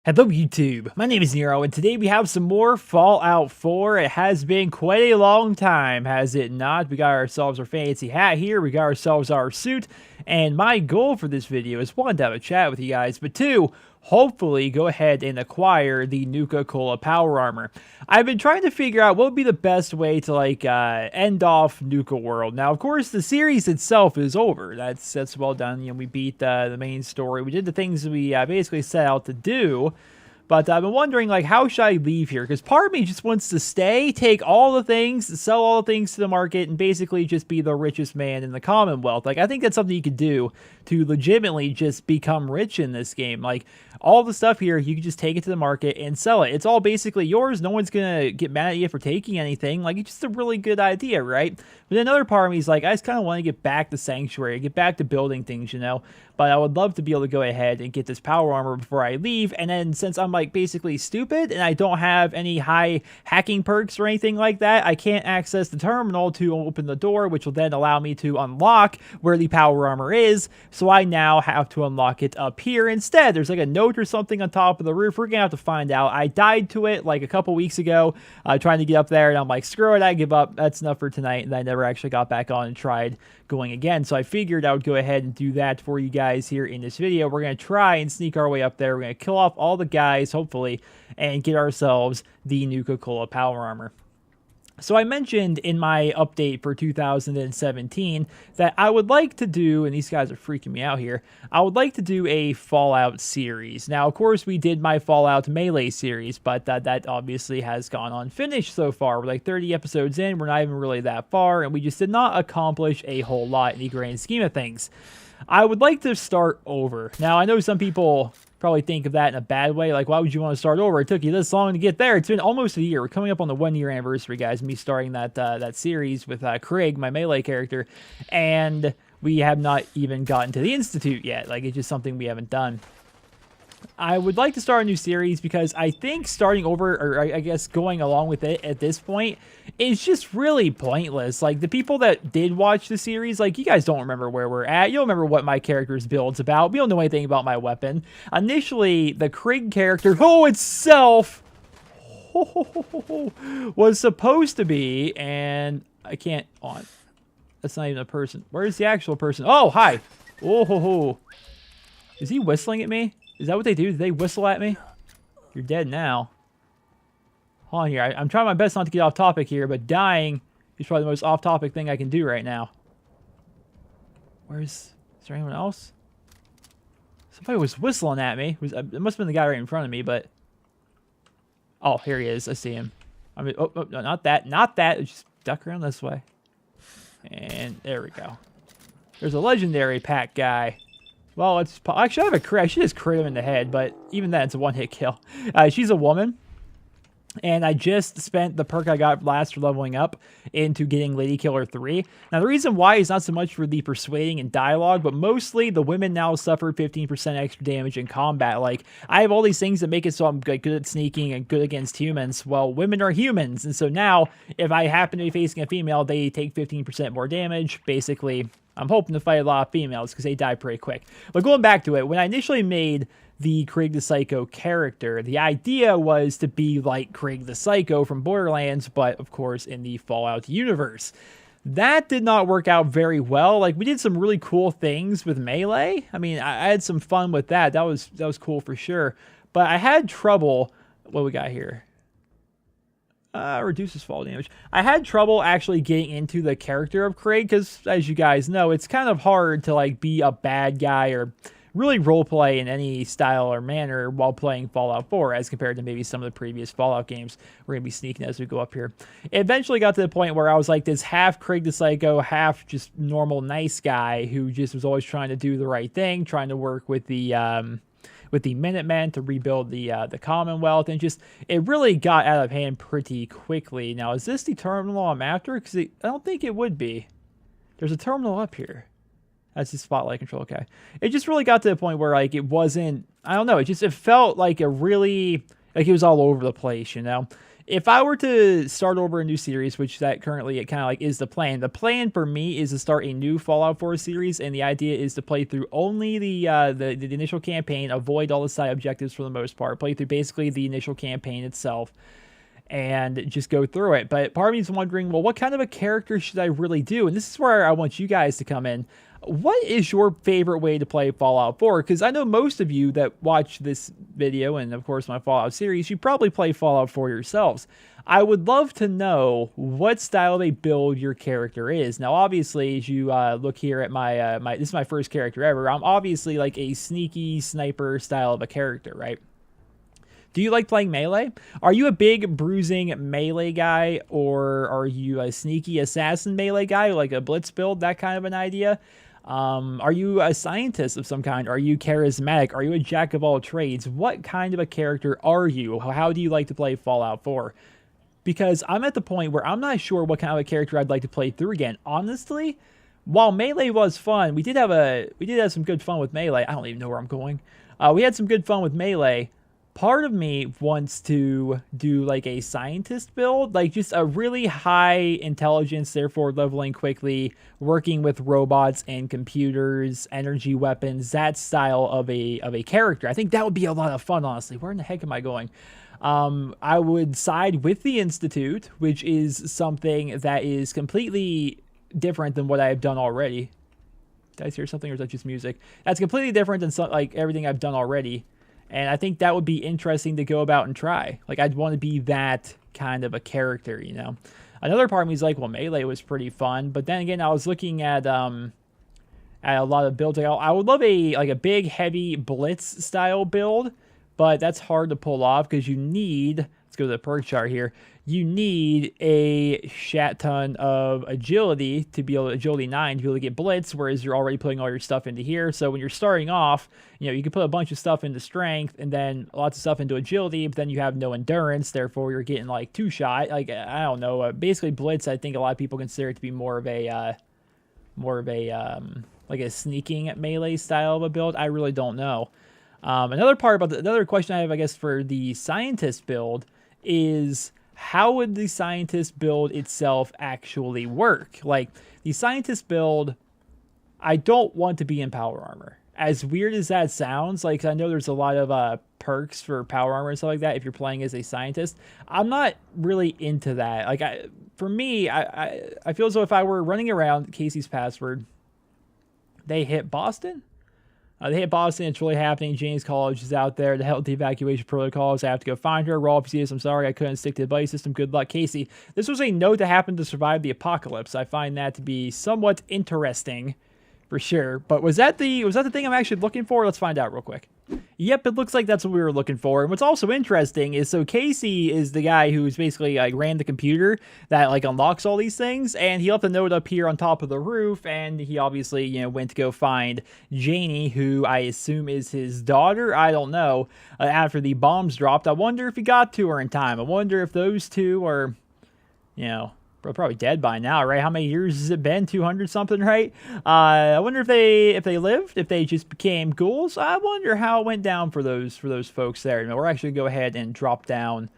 Hello YouTube, my name is Nero, and today we have some more Fallout 4. It has been quite a long time, has it not? We got ourselves our fancy hat here, we got ourselves our suit, and my goal for this video is one, to have a chat with you guys, but two, hopefully go ahead and acquire the Nuka-Cola power armor. I've been trying to figure out what would be the best way to end off Nuka-World. Now, of course, the series itself is over. That's well done. You know, we beat the main story. We did the things we basically set out to do. But I've been wondering, how should I leave here? Because part of me just wants to stay, take all the things, sell all the things to the market, and basically just be the richest man in the Commonwealth. I think that's something you could do to legitimately just become rich in this game. All the stuff here, you can just take it to the market and sell it. It's all basically yours. No one's going to get mad at you for taking anything. It's just a really good idea, right? But another part of me is I just kind of want to get back to Sanctuary, get back to building things, But I would love to be able to go ahead and get this power armor before I leave. And then since I'm basically stupid and I don't have any high hacking perks or anything like that, I can't access the terminal to open the door, which will then allow me to unlock where the power armor is. So I now have to unlock it up here instead. There's a note or something on top of the roof. We're gonna have to find out. I died to it a couple weeks ago, trying to get up there, and I'm like, screw it, I give up. That's enough for tonight. And I never actually got back on and tried going again. So I figured I would go ahead and do that for you guys here in this video. We're going to try and sneak our way up there. We're going to kill off all the guys, hopefully, and get ourselves the Nuka-Cola power armor. So I mentioned in my update for 2017 that I would like to do, and these guys are freaking me out here, I would like to do a Fallout series. Now, of course, we did my Fallout Melee series, but that obviously has gone unfinished so far. We're 30 episodes in, we're not even really that far, and we just did not accomplish a whole lot in the grand scheme of things. I would like to start over. Now, I know some people probably think of that in a bad way. Why would you want to start over? It took you this long to get there. It's been almost a year. We're coming up on the 1-year anniversary, guys, me starting that series with Craig, my Melee character, and we have not even gotten to the Institute yet. It's just something we haven't done. I would like to start a new series because I think starting over, or I guess going along with it at this point, is just really pointless. The people that did watch the series, you guys don't remember where we're at. You don't remember what my character's build's about. We don't know anything about my weapon. Initially, the Krieg character, itself, was supposed to be, and I can't on. That's not even a person. Where's the actual person? Oh, hi. Oh, is he whistling at me? Is that what they do? Do they whistle at me? You're dead now. Hold on here. I'm trying my best not to get off topic here, but dying is probably the most off-topic thing I can do right now. Is there anyone else? Somebody was whistling at me. It must have been the guy right in front of me, but... Oh, here he is. I see him. Oh, no, not that. Not that. Just duck around this way. And there we go. There's a legendary pack guy. Well, actually, I have a crit. I should just crit him in the head, but even then, it's a one-hit kill. She's a woman, and I just spent the perk I got last for leveling up into getting Lady Killer 3. Now, the reason why is not so much for the persuading and dialogue, but mostly the women now suffer 15% extra damage in combat. I have all these things that make it so I'm good at sneaking and good against humans. Well, women are humans, and so now, if I happen to be facing a female, they take 15% more damage. Basically, I'm hoping to fight a lot of females because they die pretty quick. But going back to it, when I initially made the Craig the Psycho character, the idea was to be like Craig the Psycho from Borderlands, but of course in the Fallout universe. That did not work out very well. We did some really cool things with Melee. I mean, I had some fun with that. That was cool for sure. But I had trouble. What we got here? Reduces fall damage. I had trouble actually getting into the character of Craig because, as you guys know, it's kind of hard to be a bad guy or really roleplay in any style or manner while playing Fallout 4 as compared to maybe some of the previous Fallout games. We're going to be sneaking as we go up here. It eventually got to the point where I was this half Craig the Psycho, half just normal nice guy who just was always trying to do the right thing, trying to work with the Minutemen to rebuild the Commonwealth, and it really got out of hand pretty quickly. Now, is this the terminal I'm after? Because I don't think it would be. There's a terminal up here. That's the spotlight control. Okay. It just really got to the point where it wasn't. I don't know. It felt like it was all over the place. if I were to start over a new series, which that currently it kind of like is the plan for me is to start a new Fallout 4 series, and the idea is to play through only the initial campaign, avoid all the side objectives for the most part, play through basically the initial campaign itself, and just go through it. But part of me is wondering, well, what kind of a character should I really do? And this is where I want you guys to come in. What is your favorite way to play Fallout 4? Because I know most of you that watch this video, and of course my Fallout series, you probably play Fallout 4 yourselves. I would love to know what style they build your character is. Now, obviously, as you look here at my, this is my first character ever, I'm obviously like a sneaky sniper style of a character, right? Do you like playing melee? Are you a big bruising melee guy, or are you a sneaky assassin melee guy, like a blitz build, that kind of an idea? Are you a scientist of some kind? Are you charismatic? Are you a jack of all trades? What kind of a character are you? How do you like to play Fallout 4? Because I'm at the point where I'm not sure what kind of a character I'd like to play through again. Honestly, while melee was fun, we did have some good fun with melee. I don't even know where I'm going. We had some good fun with melee. Part of me wants to do like a scientist build, like just a really high intelligence, therefore leveling quickly, working with robots and computers, energy weapons, that style of a character. I think that would be a lot of fun, honestly. Where in the heck am I going? I would side with the Institute, which is something that is completely different than what I have done already. Did I hear something, or is that just music? That's completely different than like everything I've done already. And I think that would be interesting to go about and try. Like, I'd want to be that kind of a character, you know? Another part of me is like, well, melee was pretty fun. But then again, I was looking at a lot of builds. I would love a big, heavy blitz style build. But that's hard to pull off because you need, let's go to the perk chart here. You need a shat ton of agility to be able to, agility 9 to be able to get blitz, whereas you're already putting all your stuff into here. So when you're starting off, you know, you can put a bunch of stuff into strength and then lots of stuff into agility, but then you have no endurance, therefore you're getting like 2-shot. Like, I don't know, basically blitz, I think a lot of people consider it to be more of a like a sneaking melee style of a build. I really don't know. Another question I have, I guess, for the scientist build is, how would the scientist build itself actually work? Like, the scientist build, I don't want to be in power armor. As weird as that sounds, like, I know there's a lot of perks for power armor and stuff like that if you're playing as a scientist. I'm not really into that. Like, for me, I feel as though if I were running around Casey's password, they hit Boston? They hit Boston. It's really happening. James College is out there to help the evacuation protocols. I have to go find her. Raw PCS, I'm sorry. I couldn't stick to the buddy system. Good luck, Casey. This was a note that happened to survive the apocalypse. I find that to be somewhat interesting, for sure. But was that the thing I'm actually looking for? Let's find out real quick. Yep, it looks like that's what we were looking for. And what's also interesting is, so Casey is the guy who's basically like ran the computer that like unlocks all these things, and he left a note up here on top of the roof, and he obviously, you know, went to go find Janie, who I assume is his daughter. I don't know. After the bombs dropped, I wonder if he got to her in time. I wonder if those two are, you know, probably dead by now, right? How many years has it been? 200 something, right? I wonder if they lived, if they just became ghouls. I wonder how it went down for those folks there. Now, we're actually going to go ahead and drop down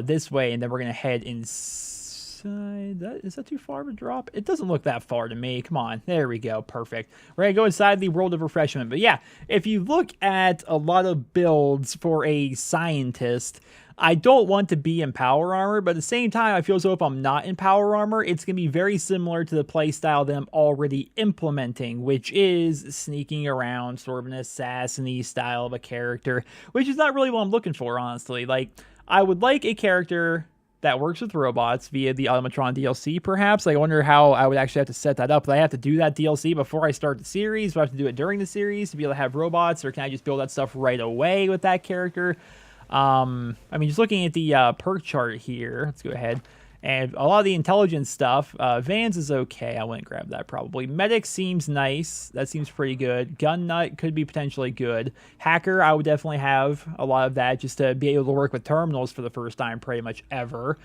this way, and then we're going to head inside. Is that too far of a drop? It doesn't look that far to me. Come on. There we go. Perfect. We're going to go inside the world of refreshment. But yeah, if you look at a lot of builds for a scientist, I don't want to be in power armor, but at the same time, I feel as though if I'm not in power armor, it's going to be very similar to the playstyle that I'm already implementing, which is sneaking around, sort of an assassin-y style of a character, which is not really what I'm looking for, honestly. Like, I would like a character that works with robots via the Automatron DLC, perhaps. Like, I wonder how I would actually have to set that up. Do I have to do that DLC before I start the series? Do I have to do it during the series to be able to have robots, or can I just build that stuff right away with that character? I mean, just looking at the perk chart here, let's go ahead. And a lot of the intelligence stuff, Vans is okay. I wouldn't grab that probably. Medic seems nice. That seems pretty good. Gun Nut could be potentially good. Hacker, I would definitely have a lot of that just to be able to work with terminals for the first time pretty much ever.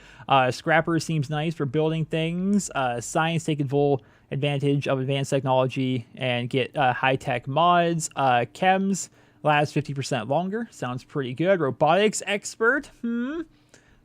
Scrapper seems nice for building things. Science taking full advantage of advanced technology and get high-tech mods. Chems last 50% longer. Sounds pretty good. Robotics expert.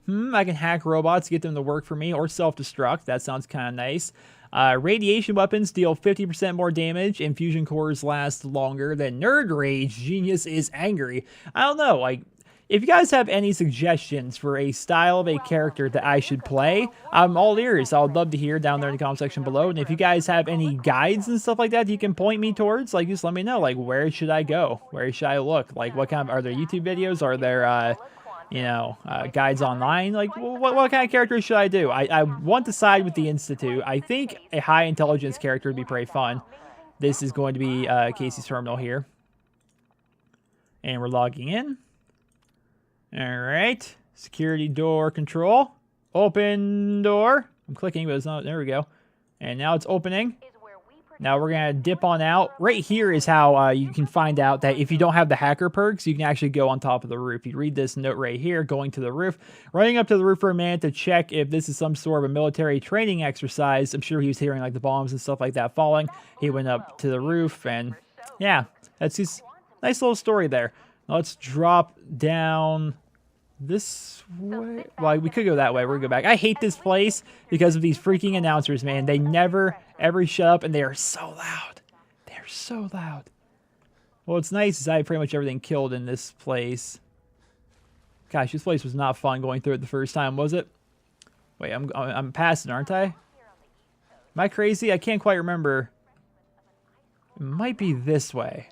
I can hack robots to get them to work for me or self-destruct. That sounds kind of nice. Radiation weapons deal 50% more damage, and fusion cores last longer than Nerd Rage. Genius is angry. I don't know, like, if you guys have any suggestions for a style of a character that I should play, I'm all ears. I would love to hear down there in the comment section below. And if you guys have any guides and stuff like that you can point me towards, like, just let me know. Like, where should I go? Where should I look? Like, what kind of, are there YouTube videos? Are there, you know, guides online? Like, what kind of characters should I do? I want to side with the Institute. I think a high intelligence character would be pretty fun. This is going to be Casey's terminal here. And we're logging in. All right, security door control, open door. I'm clicking, but it's not, there we go. And now it's opening. Now we're gonna dip on out. Right here is how you can find out that if you don't have the hacker perks, you can actually go on top of the roof. You read this note right here, going to the roof, running up to the roof for a minute to check if this is some sort of a military training exercise. I'm sure he was hearing like the bombs and stuff like that falling. He went up to the roof and yeah, that's his nice little story there. Let's drop down this way. Well, we could go that way. We're gonna go back. I hate this place because of these freaking announcers, man. They never, ever shut up, and they are so loud. They're so loud. Well, what's nice is I have pretty much everything killed in this place. Gosh, this place was not fun going through it the first time, was it? Wait, I'm passing, aren't I? Am I crazy? I can't quite remember. It might be this way.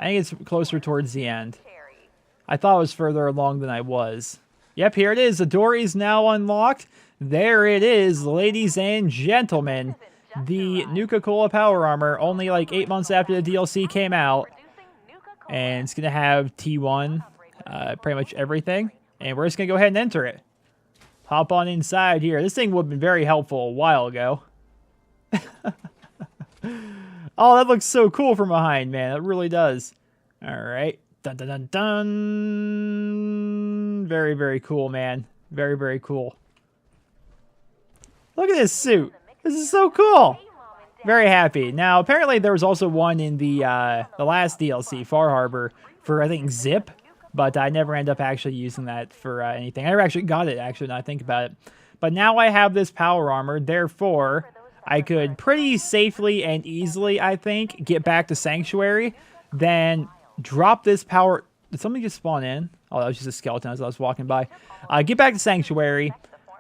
I think it's closer towards the end. I thought it was further along than I was. Yep, here it is. The door is now unlocked. There it is, ladies and gentlemen. The Nuka-Cola Power Armor, only like 8 months after the DLC came out. And it's going to have T1, pretty much everything. And we're just going to go ahead and enter it. Hop on inside here. This thing would have been very helpful a while ago. Oh, that looks so cool from behind, man. It really does. All right. Dun, dun, dun, dun. Very, very cool, man. Very, very cool. Look at this suit. This is so cool. Very happy. Now, apparently there was also one in the last DLC, Far Harbor, for, I think, Zip. But I never end up actually using that for anything. I never actually got it, actually, now I think about it. But now I have this power armor, therefore, I could pretty safely and easily, I think, get back to Sanctuary, then drop this power. Did somebody just spawn in? Oh, that was just a skeleton as I was walking by. Get back to Sanctuary.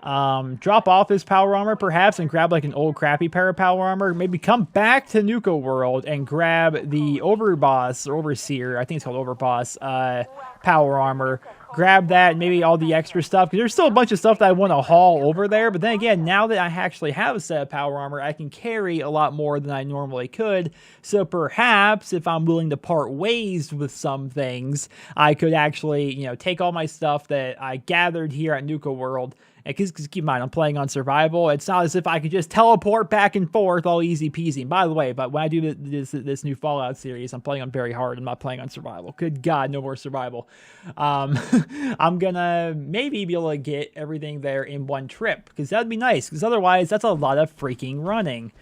Drop off this power armor, perhaps, and grab like an old crappy pair of power armor. Maybe come back to Nuka-World and grab the Overboss, or Overseer, I think it's called Overboss, power armor. Grab that and maybe all the extra stuff, because there's still a bunch of stuff that I want to haul over there. But then again, now that I actually have a set of power armor, I can carry a lot more than I normally could. So perhaps if I'm willing to part ways with some things, I could actually, you know, take all my stuff that I gathered here at Nuka-World. Because keep in mind, I'm playing on survival. It's not as if I could just teleport back and forth all easy peasy. And by the way, but when I do this new Fallout series, I'm playing on very hard. I'm not playing on survival. Good God, no more survival. I'm gonna maybe be able to get everything there in one trip, because that'd be nice. Because otherwise, that's a lot of freaking running.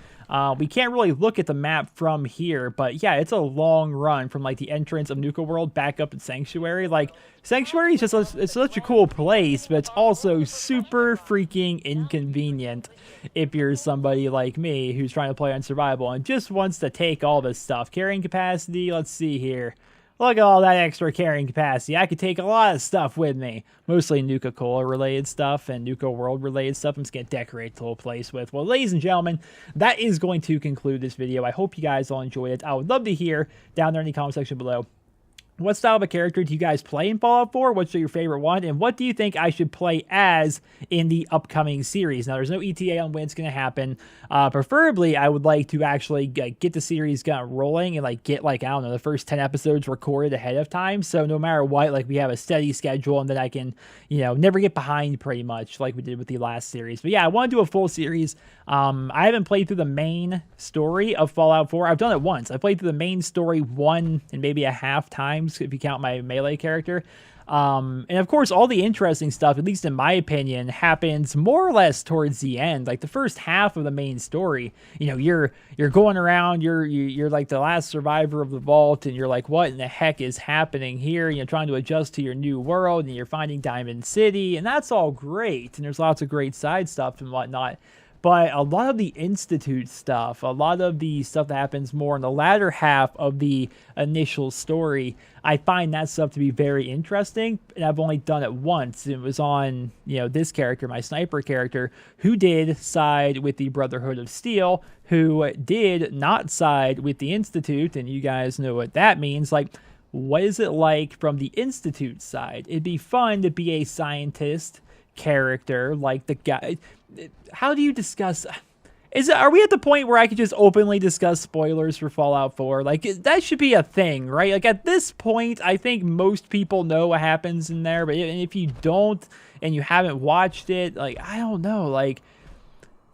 We can't really look at the map from here, but yeah, it's a long run from like the entrance of Nuka-World back up at Sanctuary. Like, Sanctuary is just it's such a cool place, but it's also super freaking inconvenient if you're somebody like me who's trying to play on survival and just wants to take all this stuff. Carrying capacity, let's see here. Look at all that extra carrying capacity. I could take a lot of stuff with me. Mostly Nuka-Cola related stuff and Nuka-World related stuff. I'm just going to decorate the whole place with. Well, ladies and gentlemen, that is going to conclude this video. I hope you guys all enjoyed it. I would love to hear down there in the comment section below, what style of a character do you guys play in Fallout 4? What's your favorite one? And what do you think I should play as in the upcoming series? Now, there's no ETA on when it's going to happen. Preferably, I would like to actually get the series kind of rolling and like get like, I don't know, the first 10 episodes recorded ahead of time. So no matter what, like we have a steady schedule and then I can, you know, never get behind pretty much like we did with the last series. But yeah, I want to do a full series. I haven't played through the main story of Fallout 4. I've done it once. I played through the main story 1 and maybe a half time times if you count my melee character. And of course, all the interesting stuff, at least in my opinion, happens more or less towards the end. Like the first half of the main story, you know, you're going around, you're like the last survivor of the vault, and you're like, what in the heck is happening here? And you're trying to adjust to your new world, and you're finding Diamond City, and that's all great. And there's lots of great side stuff and whatnot. But a lot of the Institute stuff, a lot of the stuff that happens more in the latter half of the initial story, I find that stuff to be very interesting. And I've only done it once. It was on, you know, this character, my sniper character, who did side with the Brotherhood of Steel, who did not side with the Institute. And you guys know what that means. Like, what is it like from the Institute side? It'd be fun to be a scientist character like the guy. How do you discuss? Are we at the point where I could just openly discuss spoilers for Fallout 4? Like, that should be a thing, right? Like, at this point, I think most people know what happens in there. But if you don't and you haven't watched it, like, I don't know. Like,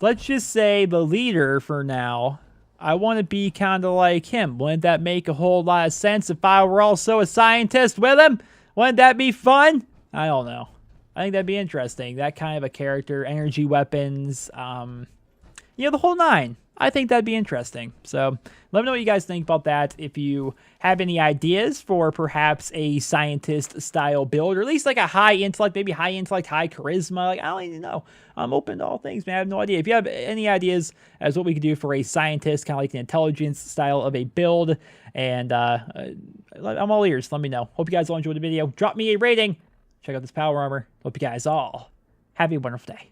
let's just say the leader for now, I want to be kind of like him. Wouldn't that make a whole lot of sense if I were also a scientist with him? Wouldn't that be fun? I don't know. I think that'd be interesting. That kind of a character, energy weapons, you know, the whole nine. I think that'd be interesting. So let me know what you guys think about that. If you have any ideas for perhaps a scientist style build, or at least like a high intellect, maybe high intellect, high charisma. Like, I don't even know. I'm open to all things, man. I have no idea. If you have any ideas as what we could do for a scientist, kind of like the intelligence style of a build, and I'm all ears. Let me know. Hope you guys all enjoyed the video. Drop me a rating. Check out this power armor. Hope you guys all have a wonderful day.